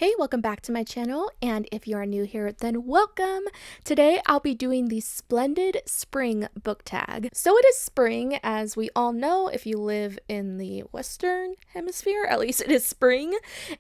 Hey, welcome back to my channel, and if you are new here, then welcome! Today I'll be doing the Splendid Spring book tag. So it is spring, as we all know if you live in the Western Hemisphere, at least it is spring,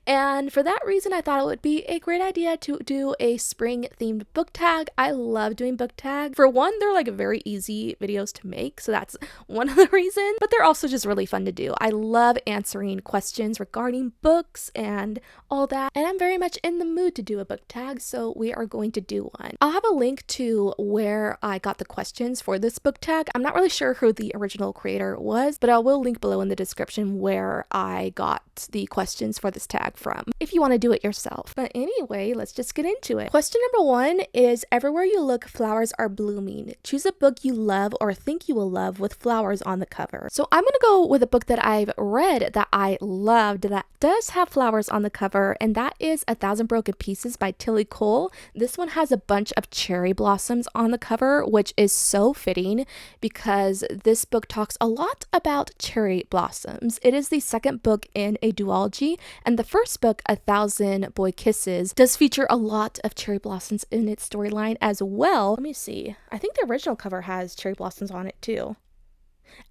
and for that reason I thought it would be a great idea to do a spring themed book tag. I love doing book tag. For one, they're like very easy videos to make, so that's one of the reasons, but they're also just really fun to do. I love answering questions regarding books and all that, and I'm very much in the mood to do a book tag, so we are going to do one. I'll have a link to where I got the questions for this book tag. I'm not really sure who the original creator was, but I will link below in the description where I got the questions for this tag from, if you want to do it yourself. But anyway, let's just get into it. Question number 1 is, everywhere you look, flowers are blooming. Choose a book you love or think you will love with flowers on the cover. So I'm going to go with a book that I've read that I loved that does have flowers on the cover, and that is 1,000 Broken Pieces by Tilly Cole. This one has a bunch of cherry blossoms on the cover, which is so fitting because this book talks a lot about cherry blossoms. It is the second book in a duology, and the first book, 1,000 Boy Kisses, does feature a lot of cherry blossoms in its storyline as well. Let me see. I think the original cover has cherry blossoms on it too.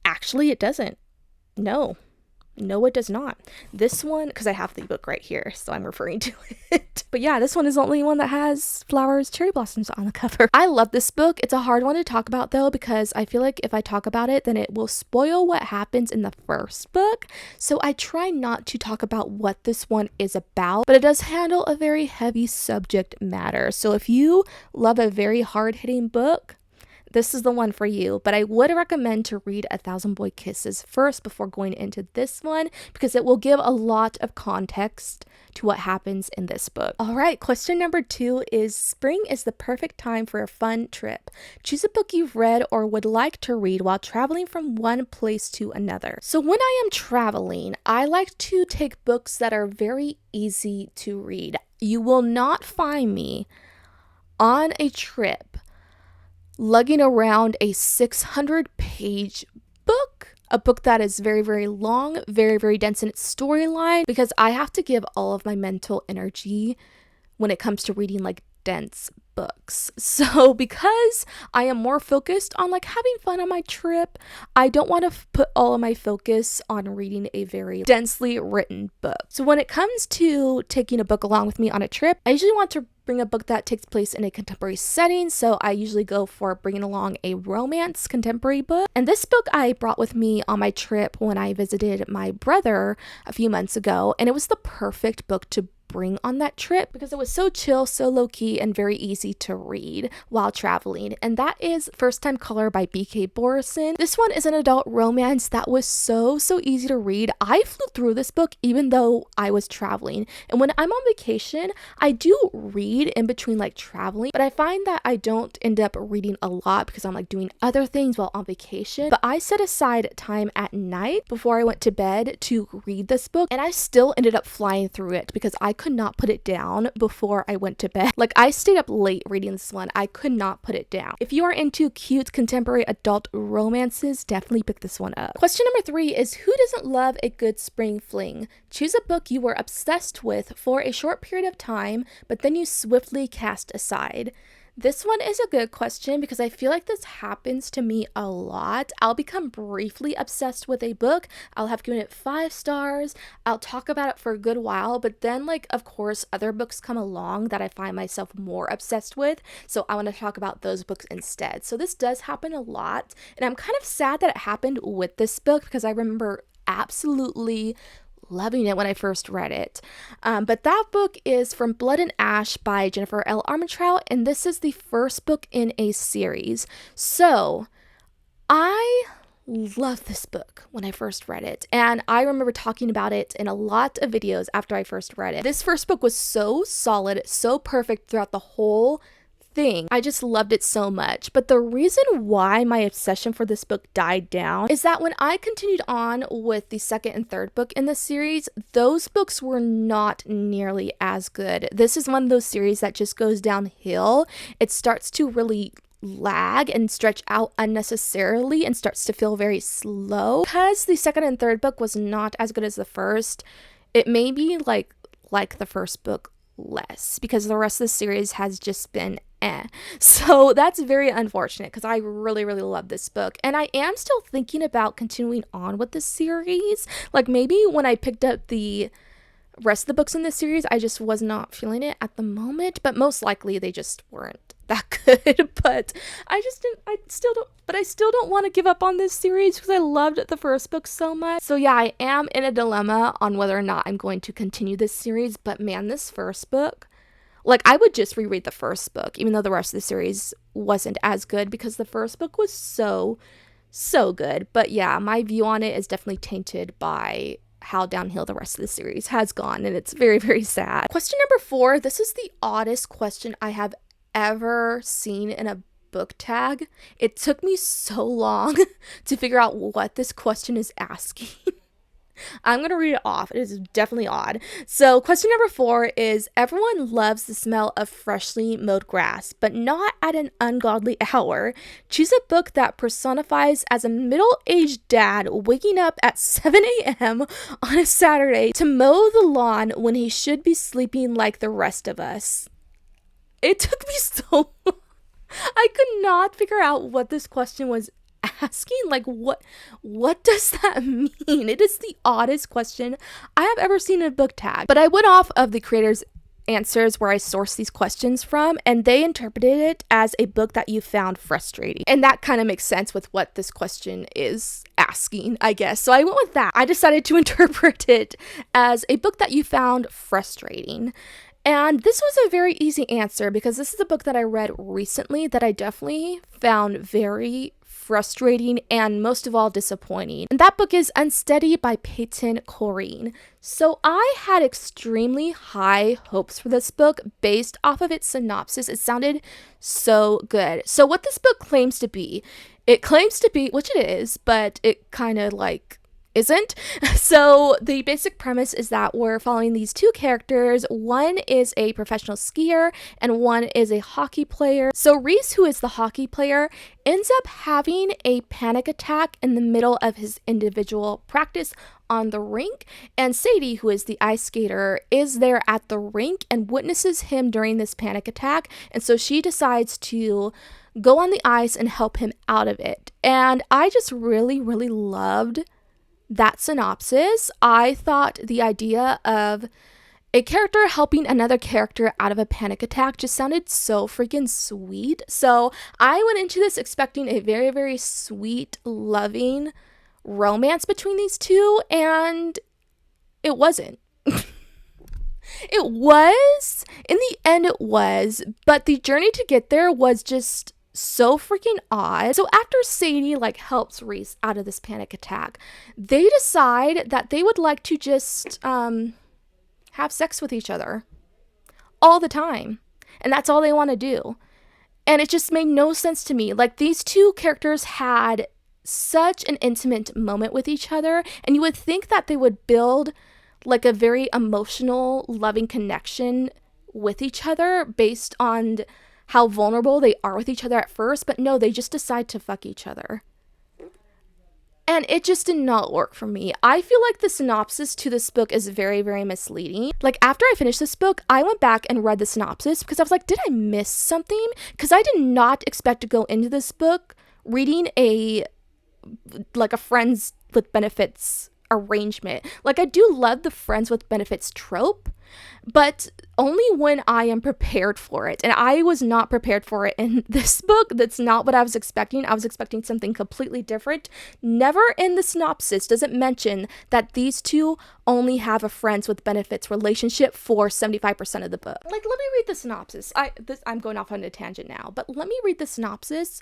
Actually, it doesn't. No, it does not. This one, because I have the book right here, so I'm referring to it. But yeah, this one is the only one that has flowers, cherry blossoms on the cover. I love this book. It's a hard one to talk about though, because I feel like if I talk about it, then it will spoil what happens in the first book. So I try not to talk about what this one is about, but it does handle a very heavy subject matter. So if you love a very hard-hitting book, this is the one for you, but I would recommend to read 1,000 Boy Kisses first before going into this one, because it will give a lot of context to what happens in this book. All right, question number 2 is, spring is the perfect time for a fun trip. Choose a book you've read or would like to read while traveling from one place to another. So when I am traveling, I like to take books that are very easy to read. You will not find me on a trip lugging around a 600-page book, a book that is very, very long, very, very dense in its storyline, because I have to give all of my mental energy when it comes to reading like dense books. So because I am more focused on like having fun on my trip, I don't want to put all of my focus on reading a very densely written book. So when it comes to taking a book along with me on a trip, I usually want to bring a book that takes place in a contemporary setting, so I usually go for bringing along a romance contemporary book. And this book I brought with me on my trip when I visited my brother a few months ago, and it was the perfect book to bring on that trip because it was so chill, so low-key, and very easy to read while traveling. And that is First Time Caller by B.K. Borison. This one is an adult romance that was so easy to read. I flew through this book even though I was traveling. And when I'm on vacation, I do read in between like traveling, but I find that I don't end up reading a lot because I'm like doing other things while on vacation. But I set aside time at night before I went to bed to read this book, and I still ended up flying through it because I could not put it down before I went to bed. Like, I stayed up late reading this one. I could not put it down. If you are into cute contemporary adult romances, definitely pick this one up. Question number 3 is, who doesn't love a good spring fling? Choose a book you were obsessed with for a short period of time, but then you swiftly cast aside. This one is a good question because I feel like this happens to me a lot. I'll become briefly obsessed with a book. I'll have given it 5 stars. I'll talk about it for a good while, but then like, of course, other books come along that I find myself more obsessed with. So I want to talk about those books instead. So this does happen a lot. And I'm kind of sad that it happened with this book because I remember absolutely loving it when I first read it. But that book is From Blood and Ash by Jennifer L. Armentrout, and this is the first book in a series. So I loved this book when I first read it, and I remember talking about it in a lot of videos after I first read it. This first book was so solid, so perfect throughout the whole thing. I just loved it so much. But the reason why my obsession for this book died down is that when I continued on with the second and third book in the series, those books were not nearly as good. This is one of those series that just goes downhill. It starts to really lag and stretch out unnecessarily and starts to feel very slow. Because the second and third book was not as good as the first, it made me like the first book less because the rest of the series has just been eh. So that's very unfortunate because I really, really love this book. And I am still thinking about continuing on with the series. Like maybe when I picked up the rest of the books in this series, I just was not feeling it at the moment. But most likely they just weren't that good. But I still don't want to give up on this series because I loved the first book so much. So yeah, I am in a dilemma on whether or not I'm going to continue this series. But man, this first book, like, I would just reread the first book, even though the rest of the series wasn't as good because the first book was so good. But yeah, my view on it is definitely tainted by how downhill the rest of the series has gone, and it's very, very sad. Question number 4. This is the oddest question I have ever seen in a book tag. It took me so long to figure out what this question is asking. I'm going to read it off. It is definitely odd. So question number 4 is, everyone loves the smell of freshly mowed grass, but not at an ungodly hour. Choose a book that personifies as a middle-aged dad waking up at 7 a.m. on a Saturday to mow the lawn when he should be sleeping like the rest of us. It took me so long. I could not figure out what this question was asking. Like, what does that mean? It is the oddest question I have ever seen in a book tag. But I went off of the creators' answers where I sourced these questions from, and they interpreted it as a book that you found frustrating. And that kind of makes sense with what this question is asking, I guess. So I went with that. I decided to interpret it as a book that you found frustrating. And this was a very easy answer because this is a book that I read recently that I definitely found very frustrating and most of all disappointing. And that book is Unsteady by Peyton Corrine. So I had extremely high hopes for this book based off of its synopsis. It sounded so good. So what this book claims to be, which it is, but it kind of like isn't. So the basic premise is that we're following these two characters. One is a professional skier and one is a hockey player. So Reese, who is the hockey player, ends up having a panic attack in the middle of his individual practice on the rink, and Sadie, who is the ice skater, is there at the rink and witnesses him during this panic attack, and so she decides to go on the ice and help him out of it. And I just really, really loved that synopsis. I thought the idea of a character helping another character out of a panic attack just sounded so freaking sweet. So I went into this expecting a very, very sweet, loving romance between these two, and it wasn't. It was. In the end, it was. But the journey to get there was just so freaking odd. So after Sadie helps Reese out of this panic attack, they decide that they would like to just have sex with each other all the time, and that's all they want to do. And it just made no sense to me. Like, these two characters had such an intimate moment with each other, and you would think that they would build like a very emotional, loving connection with each other based on how vulnerable they are with each other at first, but no, they just decide to fuck each other. And it just did not work for me. I feel like the synopsis to this book is very, very misleading. Like, after I finished this book, I went back and read the synopsis because I was like, did I miss something? Because I did not expect to go into this book reading a friends with benefits arrangement. Like, I do love the friends with benefits trope, but only when I am prepared for it. And I was not prepared for it in this book. That's not what I was expecting. I was expecting something completely different. Never in the synopsis does it mention that these two only have a friends with benefits relationship for 75% of the book. Like, let me read the synopsis. I'm going off on a tangent now, but let me read the synopsis.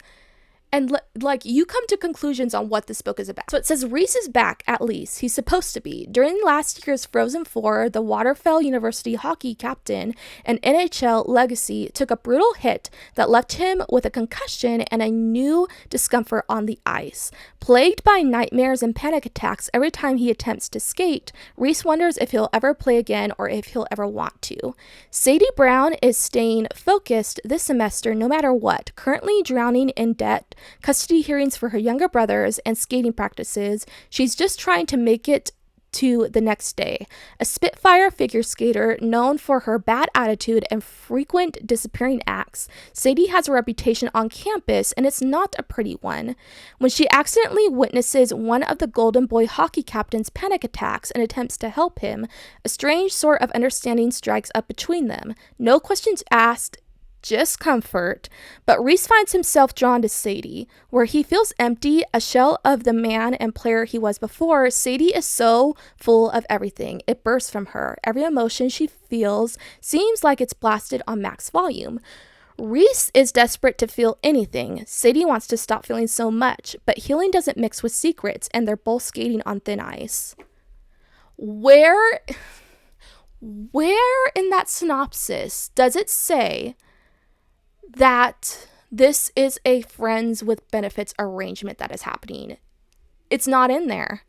And you come to conclusions on what this book is about. So it says, Reese is back, at least. He's supposed to be. During last year's Frozen Four, the Waterfell University hockey captain and NHL legacy took a brutal hit that left him with a concussion and a new discomfort on the ice. Plagued by nightmares and panic attacks every time he attempts to skate, Reese wonders if he'll ever play again or if he'll ever want to. Sadie Brown is staying focused this semester no matter what, currently drowning in debt, custody hearings for her younger brothers, and skating practices. She's just trying to make it to the next day. A Spitfire figure skater known for her bad attitude and frequent disappearing acts, Sadie has a reputation on campus, and it's not a pretty one. When she accidentally witnesses one of the Golden Boy hockey captain's panic attacks and attempts to help him, a strange sort of understanding strikes up between them. No questions asked, just comfort, but Reese finds himself drawn to Sadie. Where he feels empty, a shell of the man and player he was before, Sadie is so full of everything. It bursts from her. Every emotion she feels seems like it's blasted on max volume. Reese is desperate to feel anything. Sadie wants to stop feeling so much, but healing doesn't mix with secrets, and they're both skating on thin ice. Where in that synopsis does it say that this is a friends with benefits arrangement that is happening? It's not in there.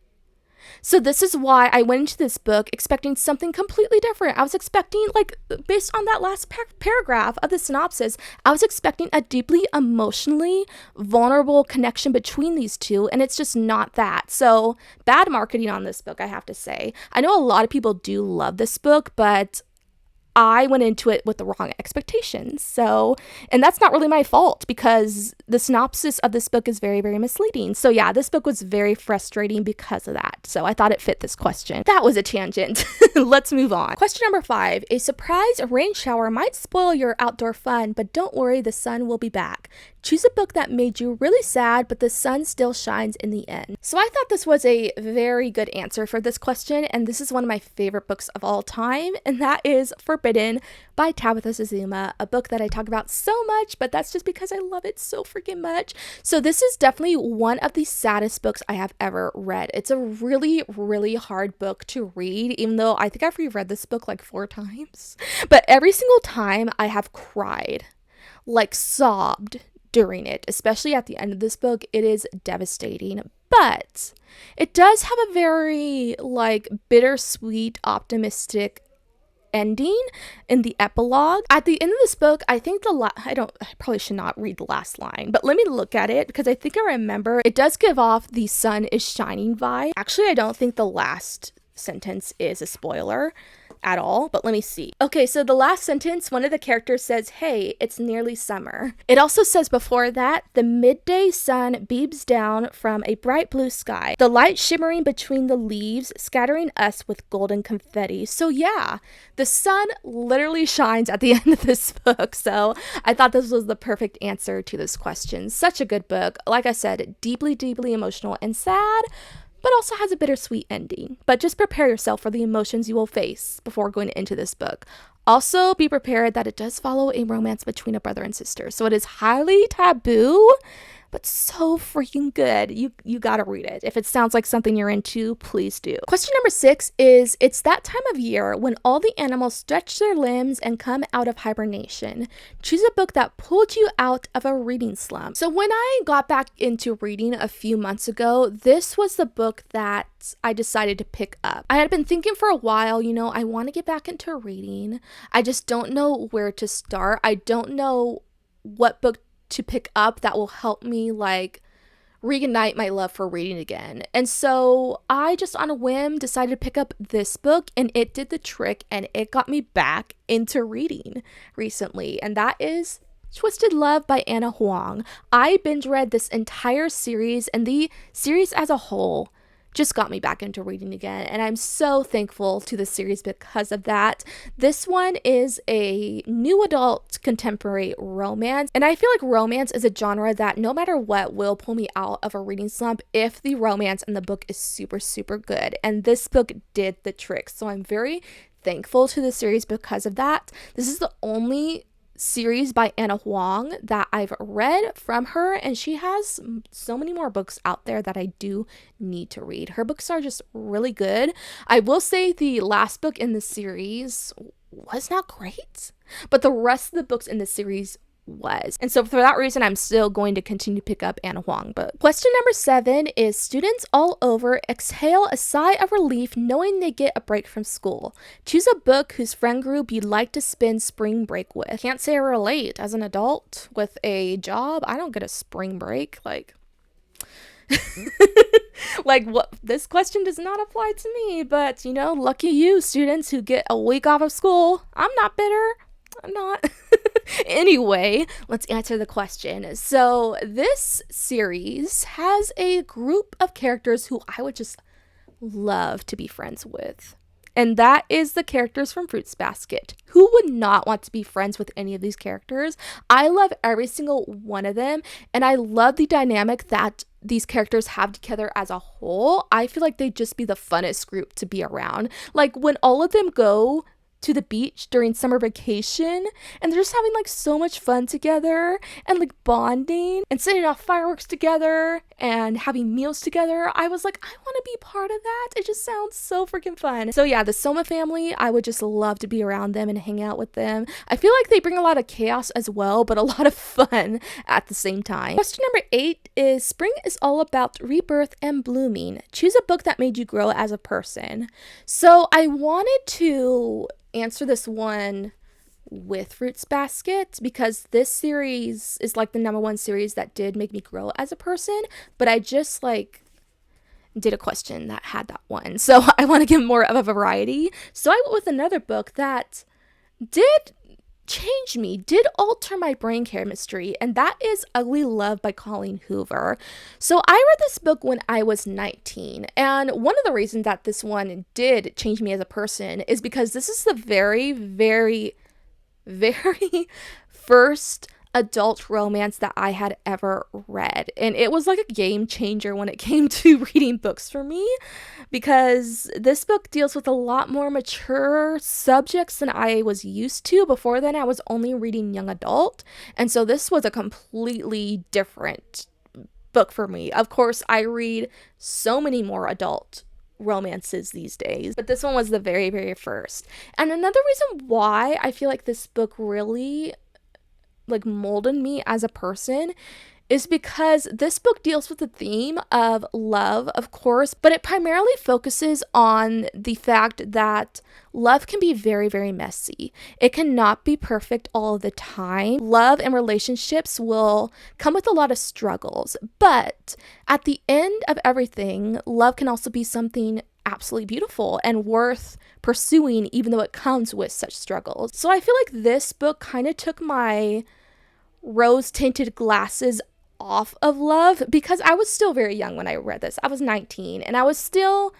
So this is why I went into this book expecting something completely different. I was expecting, like, based on that last paragraph of the synopsis, I was expecting a deeply emotionally vulnerable connection between these two, and it's just not that. So bad marketing on this book, I have to say. I know a lot of people do love this book, but I went into it with the wrong expectations. So, and that's not really my fault because the synopsis of this book is very, very misleading. So yeah, this book was very frustrating because of that. So I thought it fit this question. That was a tangent. Let's move on. Question number 5. A surprise rain shower might spoil your outdoor fun, but don't worry, the sun will be back. Choose a book that made you really sad, but the sun still shines in the end. So I thought this was a very good answer for this question, and this is one of my favorite books of all time, and that is Forbidden by Tabitha Suzuma, a book that I talk about so much, but that's just because I love it so freaking much. So this is definitely one of the saddest books I have ever read. It's a really, really hard book to read, even though I think I've reread this book like 4 times. But every single time I have cried, like sobbed during it, especially at the end of this book. It is devastating, but it does have a very like bittersweet, optimistic ending in the epilogue. At the end of this book, I think I probably should not read the last line, but let me look at it because I think I remember it does give off the sun is shining vibe. Actually, I don't think the last sentence is a spoiler at all, but let me see. Okay, so the last sentence, one of the characters says, "Hey, it's nearly summer." It also says before that, "The midday sun beams down from a bright blue sky, the light shimmering between the leaves, scattering us with golden confetti." So yeah, the sun literally shines at the end of this book. So I thought this was the perfect answer to this question. Such a good book. Like I said, deeply, deeply emotional and sad, but also has a bittersweet ending. But just prepare yourself for the emotions you will face before going into this book. Also, be prepared that it does follow a romance between a brother and sister. So it is highly taboo, but so freaking good. You gotta read it. If it sounds like something you're into, please do. Question number 6 is, it's that time of year when all the animals stretch their limbs and come out of hibernation. Choose a book that pulled you out of a reading slump. So when I got back into reading a few months ago, this was the book that I decided to pick up. I had been thinking for a while, I want to get back into reading. I just don't know where to start. I don't know what book to pick up that will help me like reignite my love for reading again. And so I just on a whim decided to pick up this book, and it did the trick and it got me back into reading recently, and that is Twisted Love by Anna Huang. I binge read this entire series, and the series as a whole just got me back into reading again, and I'm so thankful to the series because of that. This one is a new adult contemporary romance, and I feel like romance is a genre that no matter what will pull me out of a reading slump if the romance in the book is super, super good, and this book did the trick. So I'm very thankful to the series because of that. This is the only series by Anna Huang that I've read from her, and she has so many more books out there that I do need to read. Her books are just really good. I will say the last book in the series was not great, but the rest of the books in the series was. And so for that reason, I'm still going to continue to pick up Anna Huang book. Question number 7 is, students all over exhale a sigh of relief knowing they get a break from school. Choose a book whose friend group you'd like to spend spring break with. Can't say I relate. As an adult with a job, I don't get a spring break. Like Like, what? This question does not apply to me, but lucky you, students who get a week off of school. I'm not bitter. I'm not. Anyway, let's answer the question. So, this series has a group of characters who I would just love to be friends with. And that is the characters from Fruits Basket. Who would not want to be friends with any of these characters? I love every single one of them, and I love the dynamic that these characters have together as a whole. I feel like they'd just be the funnest group to be around. Like when all of them go to the beach during summer vacation and they're just having like so much fun together and like bonding and setting off fireworks together and having meals together. I was like, I want to be part of that. It just sounds so freaking fun. So yeah, the Soma family, I would just love to be around them and hang out with them. I feel like they bring a lot of chaos as well, but a lot of fun at the same time. Question number 8 is spring is all about rebirth and blooming. Choose a book that made you grow as a person. So I wanted to answer this one with Fruits Basket because this series is like the number one series that did make me grow as a person, but I just like did a question that had that one, so I want to give more of a variety. So I went with another book that did change me, did alter my brain chemistry, and that is Ugly Love by Colleen Hoover. So I read this book when I was 19, and one of the reasons that this one did change me as a person is because this is the very, very, very first adult romance that I had ever read, and it was like a game changer when it came to reading books for me, because this book deals with a lot more mature subjects than I was used to. Before then I was only reading young adult, and so this was a completely different book for me. Of course, I read so many more adult romances these days, but this one was the very, very first. And another reason why I feel like this book really like molded me as a person is because this book deals with the theme of love, of course, but it primarily focuses on the fact that love can be very, very messy. It cannot be perfect all the time. Love and relationships will come with a lot of struggles, but at the end of everything, love can also be something absolutely beautiful and worth pursuing, even though it comes with such struggles. So I feel like this book kind of took my rose-tinted glasses off of love, because I was still very young when I read this. I was 19 and I was still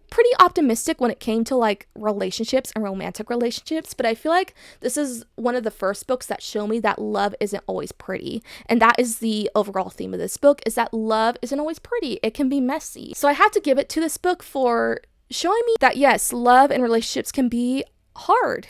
pretty optimistic when it came to like relationships and romantic relationships, but I feel like this is one of the first books that show me that love isn't always pretty. And that is the overall theme of this book, is that love isn't always pretty. It can be messy. So I had to give it to this book for showing me that yes, love and relationships can be hard.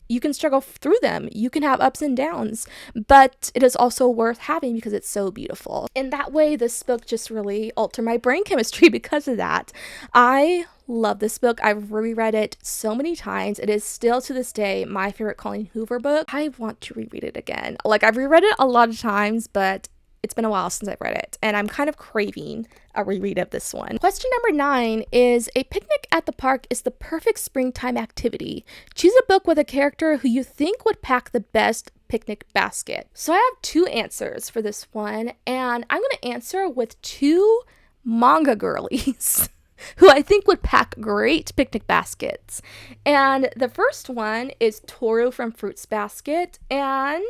You can struggle through them. You can have ups and downs, but it is also worth having because it's so beautiful. In that way, this book just really altered my brain chemistry because of that. I love this book. I've reread it so many times. It is still to this day my favorite Colleen Hoover book. I want to reread it again. Like, I've reread it a lot of times, but it's been a while since I've read it, and I'm kind of craving a reread of this one. Question number 9 is, a picnic at the park is the perfect springtime activity. Choose a book with a character who you think would pack the best picnic basket. So I have 2 answers for this one, and I'm going to answer with 2 manga girlies who I think would pack great picnic baskets. And the first one is Toru from Fruits Basket and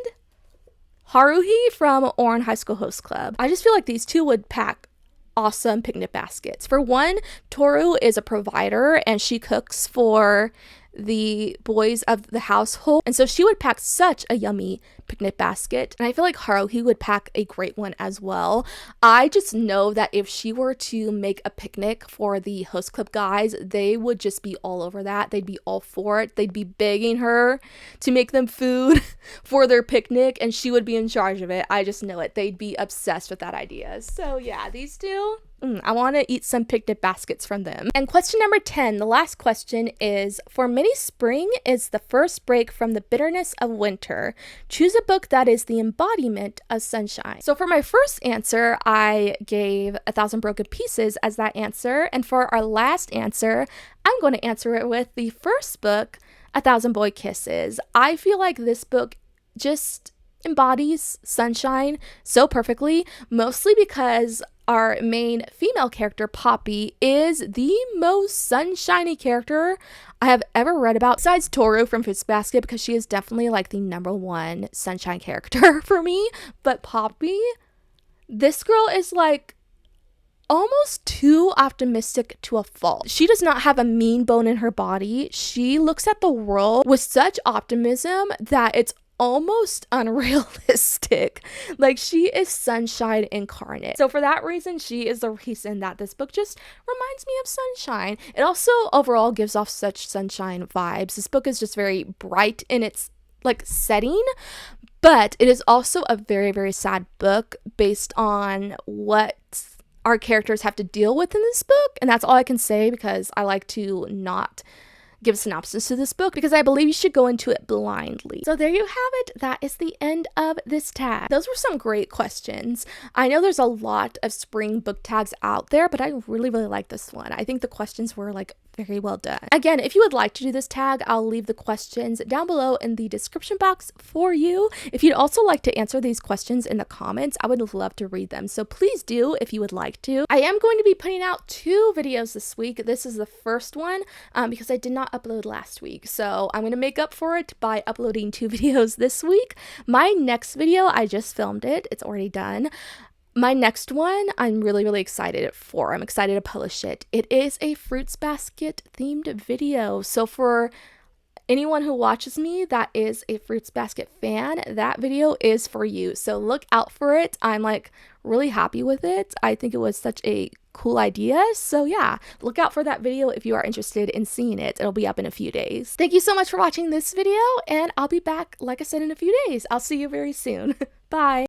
Haruhi from Ouran High School Host Club. I just feel like these 2 would pack awesome picnic baskets. For one, Toru is a provider and she cooks for the boys of the household, and so she would pack such a yummy picnic basket, and I feel like Haruhi would pack a great one as well. I just know that if she were to make a picnic for the host club guys, they would just be all over that. They'd be all for it. They'd be begging her to make them food for their picnic, and she would be in charge of it. I just know it. They'd be obsessed with that idea. So yeah, these 2, I want to eat some picnic baskets from them. And question number 10, the last question is, for many, spring is the first break from the bitterness of winter. Choose a book that is the embodiment of sunshine. So for my first answer, I gave 1,000 Broken Pieces as that answer. And for our last answer, I'm going to answer it with the first book, 1,000 Boy Kisses. I feel like this book just embodies sunshine so perfectly, mostly because our main female character, Poppy, is the most sunshiny character I have ever read about, besides Toru from Fruits Basket, because she is definitely like the #1 sunshine character for me. But Poppy, this girl is like almost too optimistic to a fault. She does not have a mean bone in her body. She looks at the world with such optimism that it's almost unrealistic. Like, she is sunshine incarnate. So for that reason, she is the reason that this book just reminds me of sunshine. It also overall gives off such sunshine vibes. This book is just very bright in its like setting, but it is also a very, very sad book based on what our characters have to deal with in this book. And that's all I can say, because I like to not give a synopsis to this book, because I believe you should go into it blindly. So there you have it. That is the end of this tag. Those were some great questions. I know there's a lot of spring book tags out there, but I really, really like this one. I think the questions were like very well done. Again, if you would like to do this tag, I'll leave the questions down below in the description box for you. If you'd also like to answer these questions in the comments, I would love to read them. So please do if you would like to. I am going to be putting out 2 videos this week. This is the first one because I did not upload last week. So I'm going to make up for it by uploading 2 videos this week. My next video, I just filmed it. It's already done. My next one, I'm really, really excited for. I'm excited to publish it. It is a Fruits Basket themed video. So for anyone who watches me that is a Fruits Basket fan, that video is for you. So look out for it. I'm like really happy with it. I think it was such a cool idea. So yeah, look out for that video if you are interested in seeing it. It'll be up in a few days. Thank you so much for watching this video, and I'll be back, like I said, in a few days. I'll see you very soon. Bye.